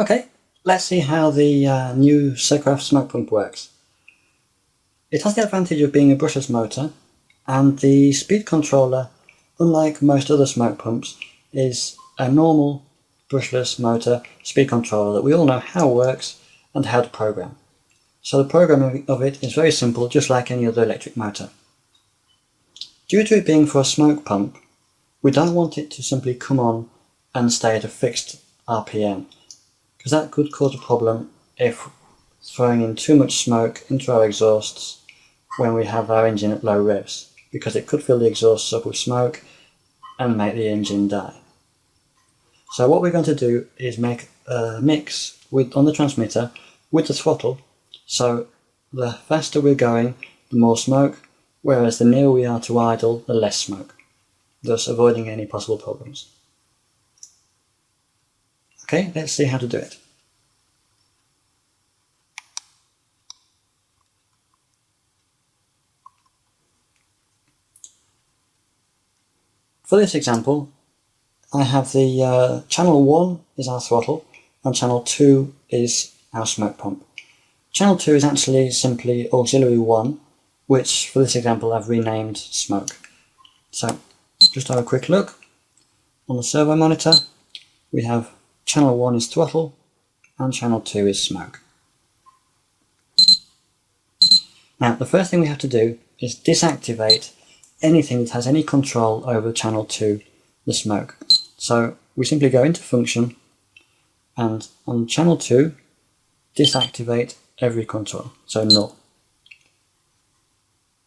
Okay, let's see how the new Secraft smoke pump works. It has the advantage of being a brushless motor, and the speed controller, unlike most other smoke pumps, is a normal brushless motor speed controller that we all know how it works and how to program. So the programming of it is very simple, just like any other electric motor. Due to it being for a smoke pump, we don't want it to simply come on and stay at a fixed RPM, because that could cause a problem if throwing in too much smoke into our exhausts when we have our engine at low revs, because it could fill the exhausts up with smoke and make the engine die. So what we're going to do is make a mix on the transmitter with the throttle, so the faster we're going, the more smoke, whereas the nearer we are to idle, the less smoke, thus avoiding any possible problems. Okay, let's see how to do it. For this example, I have the channel 1 is our throttle and channel 2 is our smoke pump. Channel 2 is actually simply auxiliary 1, which for this example I've renamed smoke. So just have a quick look. On the servo monitor we have channel 1 is throttle and channel 2 is smoke. Now the first thing we have to do is disactivate anything that has any control over channel 2, the smoke. So we simply go into function and on channel 2 disactivate every control, so null.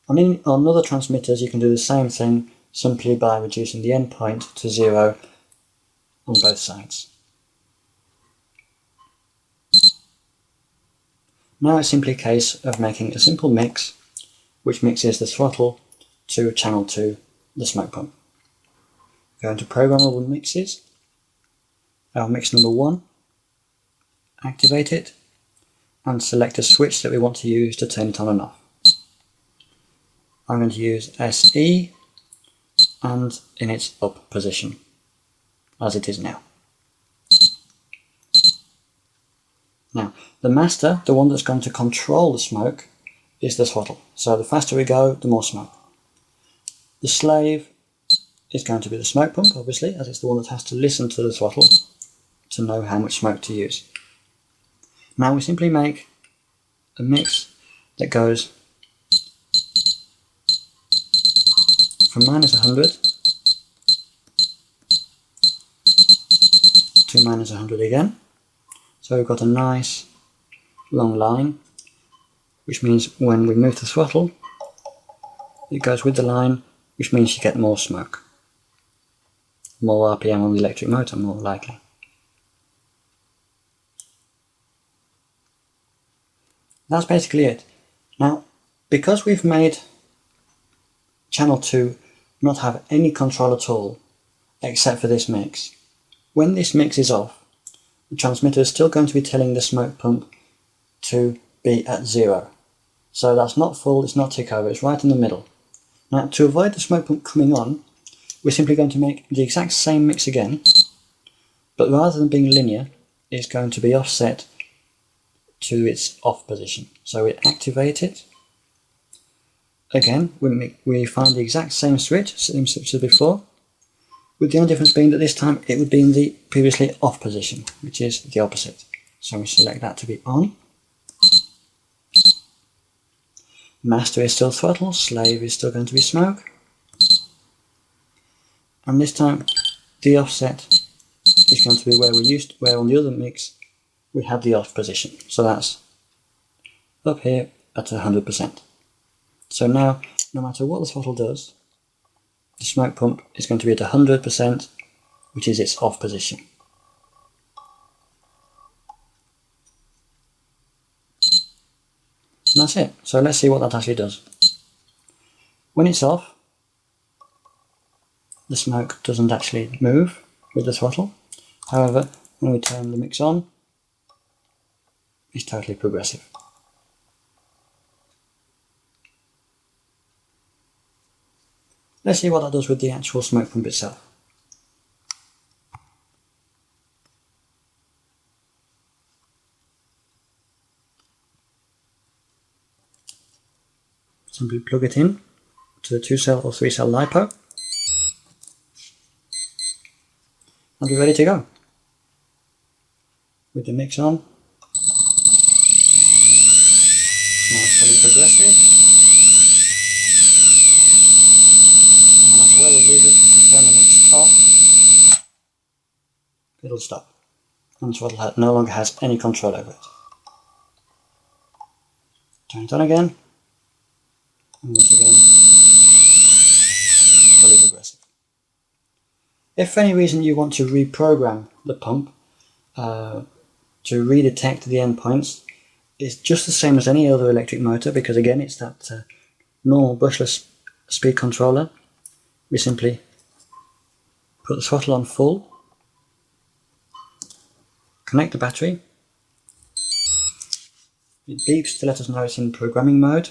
On other transmitters you can do the same thing simply by reducing the endpoint to 0 on both sides. Now it's simply a case of making a simple mix which mixes the throttle to channel 2, the smoke pump. Go into programmable mixes, our mix number 1, activate it and select a switch that we want to use to turn it on and off. I'm going to use SE and in its up position, as it is now. Now, the master, the one that's going to control the smoke, is the throttle. So the faster we go, the more smoke. The slave is going to be the smoke pump, obviously, as it's the one that has to listen to the throttle to know how much smoke to use. Now we simply make a mix that goes from -100 to -100 again. So we've got a nice long line, which means when we move the throttle, it goes with the line, which means you get more smoke. More RPM on the electric motor, more likely. That's basically it. Now, because we've made channel 2 not have any control at all, except for this mix, when this mix is off, the transmitter is still going to be telling the smoke pump to be at 0. So that's not full, it's not tick over, it's right in the middle. Now, to avoid the smoke pump coming on, we're simply going to make the exact same mix again, but rather than being linear, it's going to be offset to its off position. So we activate it. Again, we find the exact same switch as before, with the only difference being that this time it would be in the previously off position, which is the opposite. So we select that to be on. Master is still throttle, slave is still going to be smoke. And this time the offset is going to be where on the other mix we had the off position. So that's up here at 100%. So now, no matter what the throttle does, the smoke pump is going to be at 100%, which is its off position. And that's it. So let's see what that actually does. When it's off, the smoke doesn't actually move with the throttle. However, when we turn the mix on, it's totally progressive. Let's see what that does with the actual smoke pump itself. Simply plug it in to the 2-cell or 3-cell LiPo and we're ready to go. With the mix on, now fully progressive, and no matter where we leave it, if we turn the mix off, it'll stop and the throttle no longer has any control over it. Turn it on again, and once again, fully progressive. If for any reason you want to reprogram the pump to redetect the endpoints, it's just the same as any other electric motor, because again it's that normal brushless speed controller. We simply put the throttle on full, connect the battery, it beeps to let us know it's in programming mode.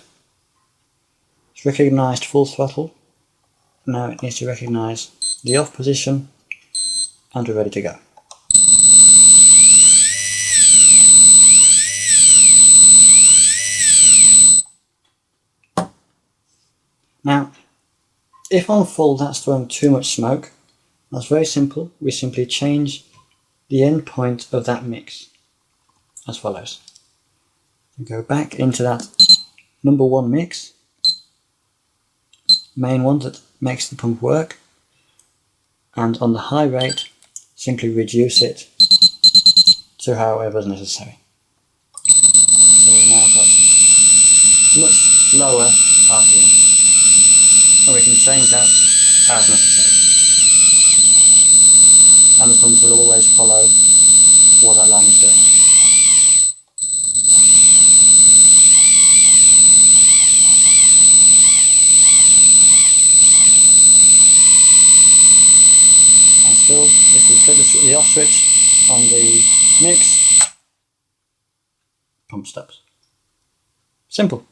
It's recognised full throttle, now it needs to recognise the off position and we're ready to go. Now, if on full that's throwing too much smoke, that's very simple. We simply change the end point of that mix as follows. We go back into that number 1 mix, main one that makes the pump work, and on the high rate simply reduce it to however is necessary. So we've now got much lower RPM, and we can change that as necessary, and the pump will always follow what that line is doing. And still, if we click the off switch on the mix, pump stops. Simple.